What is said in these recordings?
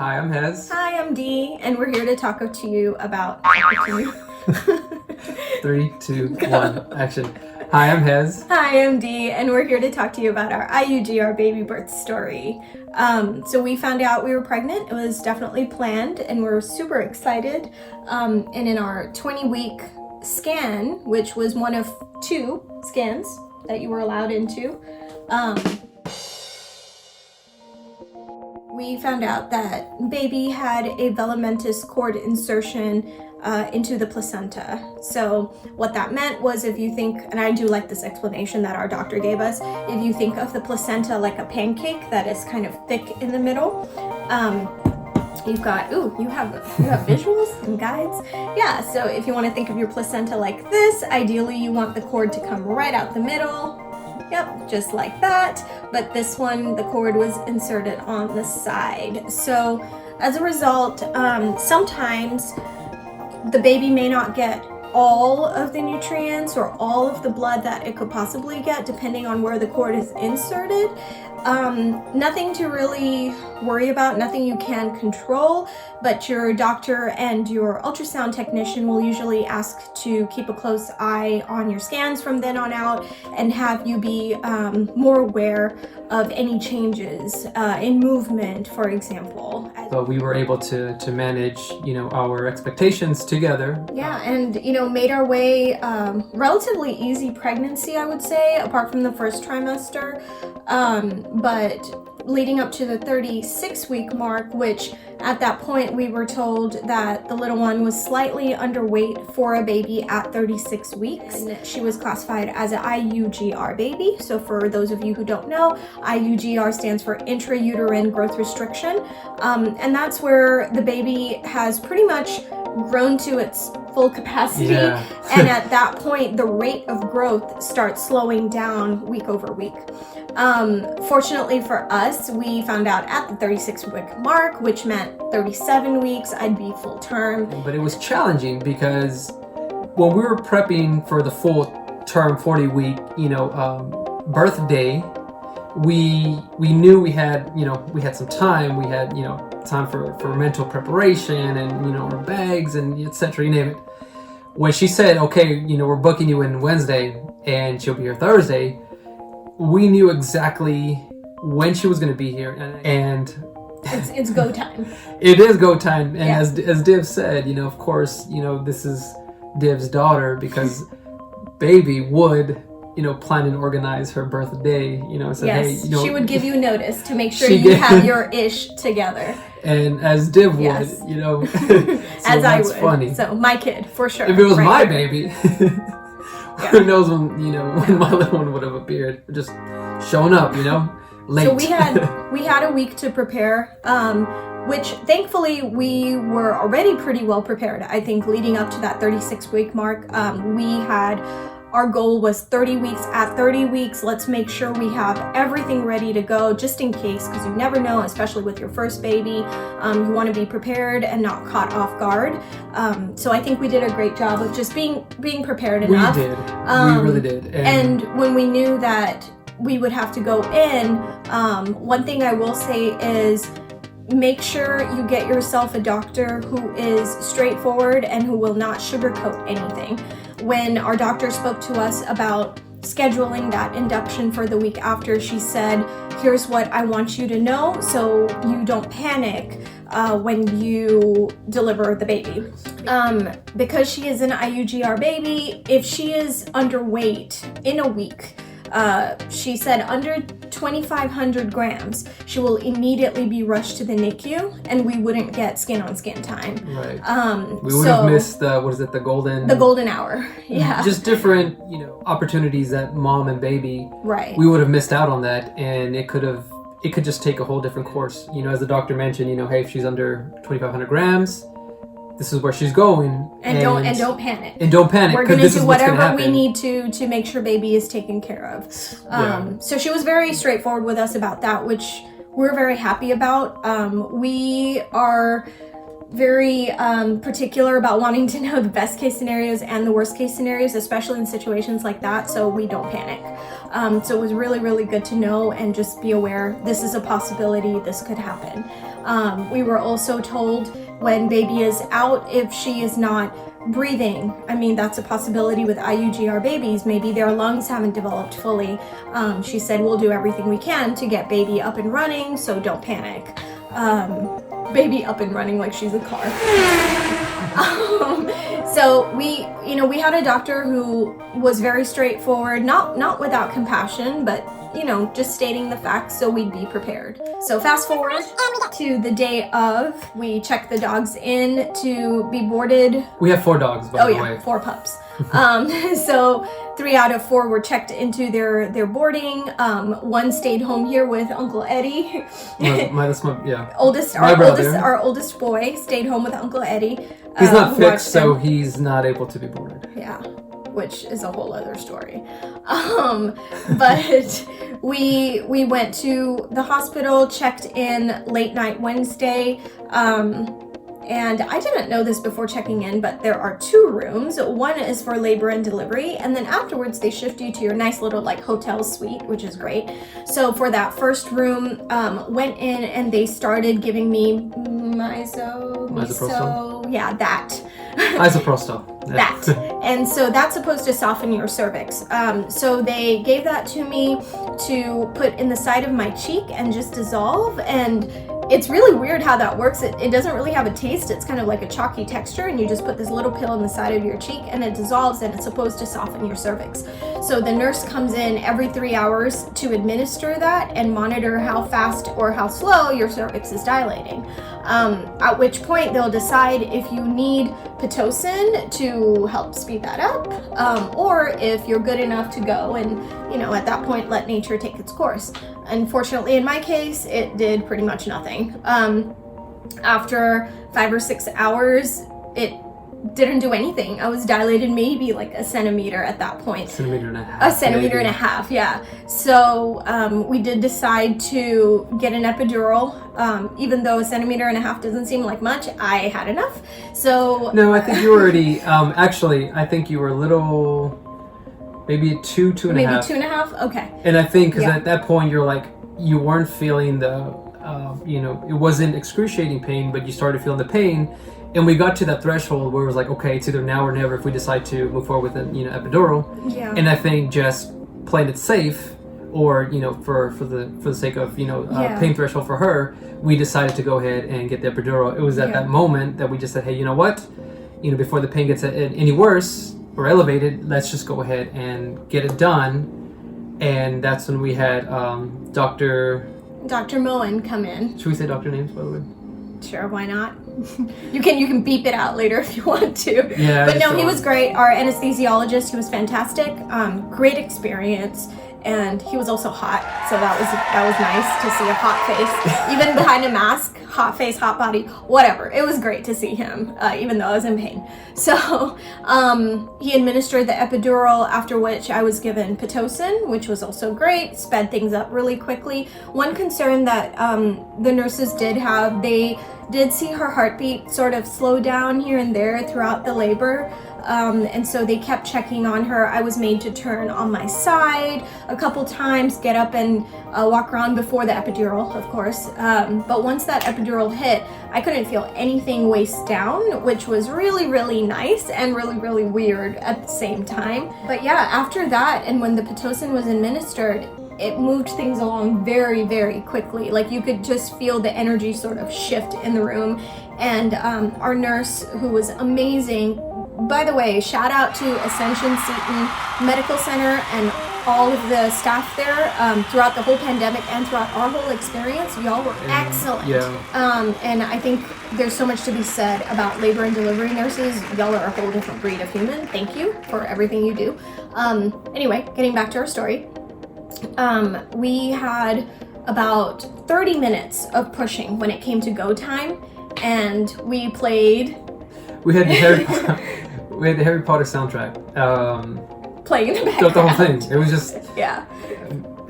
Hi, I'm Hez. Hi, I'm Dee, and we're here to talk to you about... 3, 2, 1, action. Hi, I'm Hez. Hi, I'm Dee, and we're here to talk to you about our IUGR baby birth story. So we found out we were pregnant. It was definitely planned, and we're super excited. And in our 20-week scan, which was one of 2 scans that you were allowed into, we found out that baby had a velamentous cord insertion into the placenta. So what that meant was, if you think, and I do like this explanation that our doctor gave us, if you think of the placenta like a pancake that is kind of thick in the middle, you've got, you have visuals and guides. Yeah, so if you want to think of your placenta like this, ideally you want the cord to come right out the middle. Yep, just like that. But this one, the cord was inserted on the side. So as a result, sometimes the baby may not get all of the nutrients or all of the blood that it could possibly get, depending on where the cord is inserted. Nothing to really worry about, nothing you can control, but your doctor and your ultrasound technician will usually ask to keep a close eye on your scans from then on out and have you be more aware of any changes in movement, for example. So we were able to manage, our expectations together. Yeah, and made our way relatively easy pregnancy, I would say, apart from the first trimester. But leading up to the 36-week mark, which at that point we were told that the little one was slightly underweight for a baby at 36 weeks. And she was classified as an IUGR baby. So for those of you who don't know, IUGR stands for intrauterine growth restriction. And that's where the baby has pretty much grown to its full capacity. Yeah. And at that point, the rate of growth starts slowing down week over week. Fortunately for us, we found out at the 36-week mark, which meant 37 weeks, I'd be full term. But it was challenging because when we were prepping for the full term 40-week, birthday, we knew we had some time. We had, time for mental preparation and, our bags and etc. You name it. When she said, okay, we're booking you in Wednesday and she'll be here Thursday, we knew exactly when she was going to be here, and it's go time. It is go time, and yeah. as Div said, of course, this is Div's daughter, because baby would plan and organize her birthday, said, yes, hey, she would give you notice to make sure you have your ish together. And as Div would, yes. So as I would. Funny. So my kid, for sure. If it was right my here. baby, who knows when my little one would have appeared, just showing up, late. So we had a week to prepare, which thankfully we were already pretty well prepared. I think leading up to that 36-week mark, our goal was 30 weeks. At 30 weeks, let's make sure we have everything ready to go, just in case, because you never know, especially with your first baby. You want to be prepared and not caught off guard. So I think we did a great job of just being prepared enough. We did. We really did. And when we knew that we would have to go in, one thing I will say is, make sure you get yourself a doctor who is straightforward and who will not sugarcoat anything. When our doctor spoke to us about scheduling that induction for the week after, she said, here's what I want you to know so you don't panic when you deliver the baby. Because she is an IUGR baby, if she is underweight in a week, she said under 2,500 grams, she will immediately be rushed to the NICU, and we wouldn't get skin-on-skin time. Right. We would have missed the golden hour. Yeah. Just different, opportunities that mom and baby. Right. We would have missed out on that, and it could just take a whole different course. As the doctor mentioned, hey, if she's under 2,500 grams. This is where she's going, and don't panic. And don't panic. We're gonna do whatever we need to make sure baby is taken care of. So she was very straightforward with us about that, which we're very happy about. We are very particular about wanting to know the best case scenarios and the worst case scenarios, especially in situations like that, so we don't panic. So it was really, really good to know and just be aware this is a possibility, this could happen. We were also told when baby is out, if she is not breathing, I mean, that's a possibility with IUGR babies. Maybe their lungs haven't developed fully. She said, we'll do everything we can to get baby up and running, so don't panic. Baby up and running like she's a car. So we had a doctor who was very straightforward, not without compassion, but just stating the facts so we'd be prepared. So fast forward to the day of, we checked the dogs in to be boarded. We have 4 dogs, by the way. 4 pups. So 3 out of 4 were checked into their boarding. 1 stayed home here with Uncle Eddie. Our oldest boy stayed home with Uncle Eddie. He's not fixed, so he's not able to be boarded. Yeah, which is a whole other story. But we went to the hospital, checked in late night Wednesday. And I didn't know this before checking in, but there are 2 rooms. One is for labor and delivery, and then afterwards they shift you to your nice little hotel suite, which is great. So for that first room, went in and they started giving me Misoprostol? Yeah, that. Isoprostol. That. And so that's supposed to soften your cervix. So they gave that to me to put in the side of my cheek and just dissolve, and it's really weird how that works. It doesn't really have a taste. It's kind of like a chalky texture, and you just put this little pill in the side of your cheek and it dissolves, and it's supposed to soften your cervix. So the nurse comes in every 3 hours to administer that and monitor how fast or how slow your cervix is dilating. At which point they'll decide if you need Pitocin to help speed that up, or if you're good enough to go and, at that point let nature take its course. Unfortunately, in my case, it did pretty much nothing. After 5 or 6 hours, it didn't do anything. I was dilated maybe like a centimeter at that point. A centimeter and a half, yeah. So we did decide to get an epidural. Even though a centimeter and a half doesn't seem like much, I had enough. So no, I think you were already. Actually, I think you were a little. Maybe 2 and a half. Maybe 2.5. Okay. And I think because at that point you're like, you weren't feeling the, it wasn't excruciating pain, but you started feeling the pain, and we got to that threshold where it was like, okay, it's either now or never if we decide to move forward with an epidural. Yeah. And I think just playing it safe, or for the sake of pain threshold for her, we decided to go ahead and get the epidural. It was at that moment that we just said, hey, you know what, before the pain gets any worse or elevated, let's just go ahead and get it done. And that's when we had Dr. Moen come in. Should we say doctor names, by the way? Sure, why not? You can beep it out later if you want to. Yeah. But no, he was great. Our anesthesiologist, he was fantastic. Great experience. And he was also hot, so that was nice to see a hot face, even behind a mask. Hot face, hot body, whatever. It was great to see him, even though I was in pain. So he administered the epidural, after which I was given Pitocin, which was also great. Sped things up really quickly. One concern that the nurses did have, they did see her heartbeat sort of slow down here and there throughout the labor. And so they kept checking on her. I was made to turn on my side a couple times, get up and walk around before the epidural, of course. But once that epidural hit, I couldn't feel anything waist down, which was really, really nice and really, really weird at the same time. But yeah, after that, and when the Pitocin was administered, it moved things along very, very quickly. Like you could just feel the energy sort of shift in the room. And our nurse, who was amazing, by the way, shout out to Ascension Seton Medical Center and all of the staff there throughout the whole pandemic and throughout our whole experience. Y'all were excellent. Yeah. And I think there's so much to be said about labor and delivery nurses. Y'all are a whole different breed of human. Thank you for everything you do. Anyway, getting back to our story. We had about 30 minutes of pushing when it came to go time, and we played. We had the Harry Potter soundtrack. Playing in the background. The whole thing. It was just. Yeah.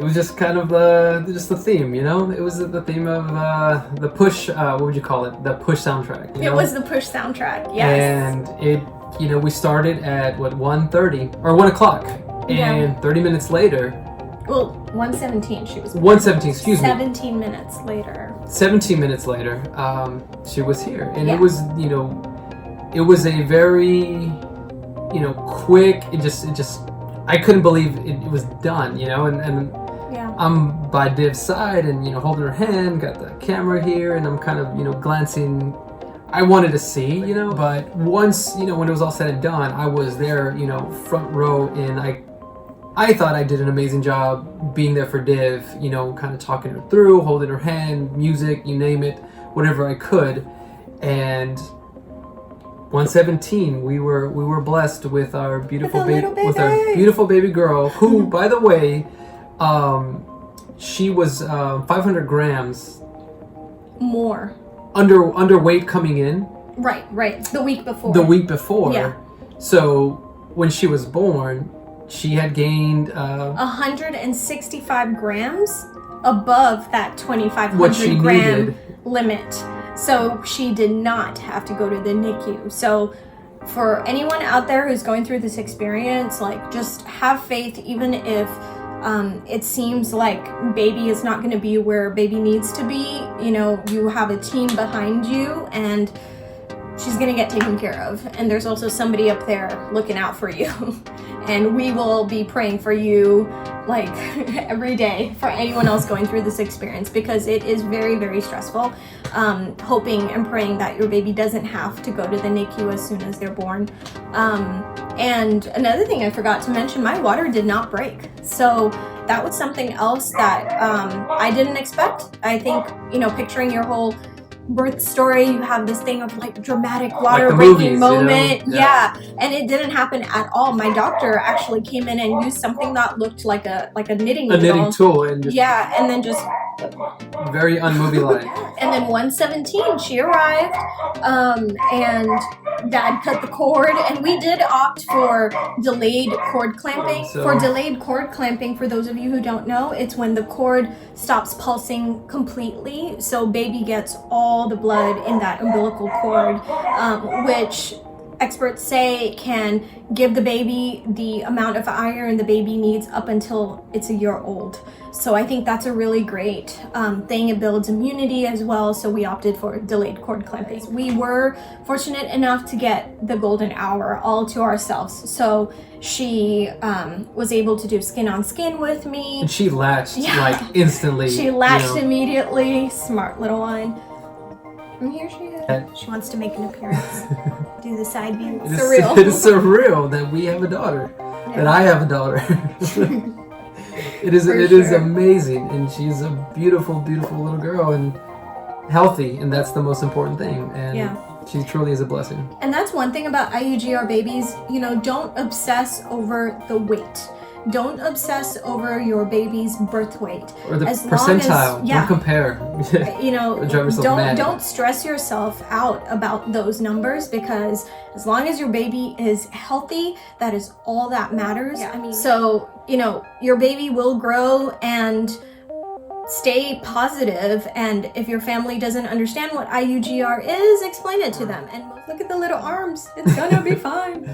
it was just kind of the theme, you know. It was the theme of the push. What would you call it? The push soundtrack. You It know? was the push soundtrack. Yes. And it, you know, we started at what 1:30 or 1 o'clock, and 30 minutes later. Well, 1:17 she was. 1:17. Excuse me. 17 minutes later. 17 minutes later, she was here, and Yeah. it was, you know, it was a very, you know, quick. It just. I couldn't believe it was done, you know, and Yeah. I'm by Div's side and, you know, holding her hand, got the camera here, and I'm kind of, you know, glancing. I wanted to see, you know, but once, you know, when it was all said and done, I was there, you know, front row, and I thought I did an amazing job being there for Div, you know, kind of talking her through, holding her hand, music, you name it, whatever I could. And 1:17, we were blessed with our beautiful baby girl, who, by the way, she was 500 grams More. underweight coming in. Right. The week before. Yeah. So when she was born, she had gained 165 grams above that what she 2,500 gram needed. limit. So she did not have to go to the NICU. So for anyone out there who's going through this experience, like, just have faith, even if it seems like baby is not going to be where baby needs to be. You know, you have a team behind you, and she's going to get taken care of. And there's also somebody up there looking out for you. And we will be praying for you, like, every day, for anyone else going through this experience, because it is very, very stressful. Hoping and praying that your baby doesn't have to go to the NICU as soon as they're born. And another thing I forgot to mention, my water did not break. So that was something else that I didn't expect. I think, you know, picturing your whole birth story, you have this thing of like dramatic water breaking moment. You know? Yeah, and it didn't happen at all. My doctor actually came in and used something that looked like a knitting needle. A knitting tool, and just and then just very unmovie like. And then 1:17 she arrived, and Dad cut the cord, and we did opt for delayed cord clamping. For delayed cord clamping, for those of you who don't know, it's when the cord stops pulsing completely, so baby gets all the blood in that umbilical cord, which experts say can give the baby the amount of iron the baby needs up until it's a year old. So I think that's a really great thing. It builds immunity as well, so we opted for delayed cord clamping. We were fortunate enough to get the golden hour all to ourselves. So she was able to do skin on skin with me. And she latched like instantly. She latched immediately. Smart little one. And here she is. She wants to make an appearance. Do the side view. It's surreal. It is surreal that we have a daughter. Yeah. That I have a daughter. It is amazing, and she's a beautiful, beautiful little girl, and healthy, and that's the most important thing. And she truly is a blessing. And that's one thing about IUGR babies. You know, don't obsess over the weight. Don't obsess over your baby's birth weight or the percentile. Don't compare. You know, don't stress yourself out about those numbers, because as long as your baby is healthy, that is all that matters. I mean, so you know, your baby will grow, and stay positive. And if your family doesn't understand what IUGR is, explain it to them. And look at the little arms. It's gonna be fine.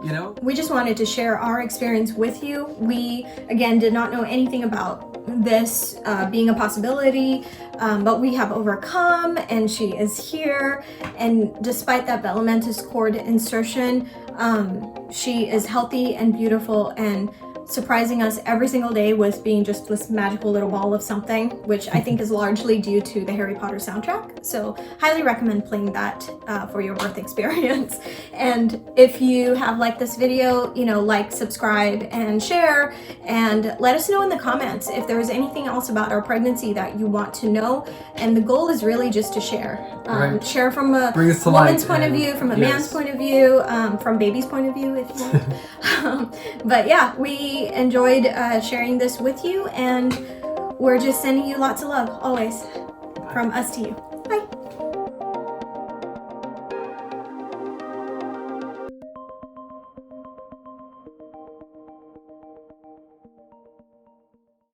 You know? We just wanted to share our experience with you. We, again, did not know anything about this being a possibility, but we have overcome, and she is here. And despite that velamentous cord insertion, she is healthy and beautiful, and surprising us every single day with being just this magical little ball of something, which I think is largely due to the Harry Potter soundtrack. So highly recommend playing that for your birth experience. And if you have liked this video, you know, like, subscribe, and share, and let us know in the comments if there is anything else about our pregnancy that you want to know. And the goal is really just to share. Share from a woman's point of view, from a man's point of view, from baby's point of view, if you want. But yeah, we enjoyed sharing this with you, and we're just sending you lots of love always from us to you.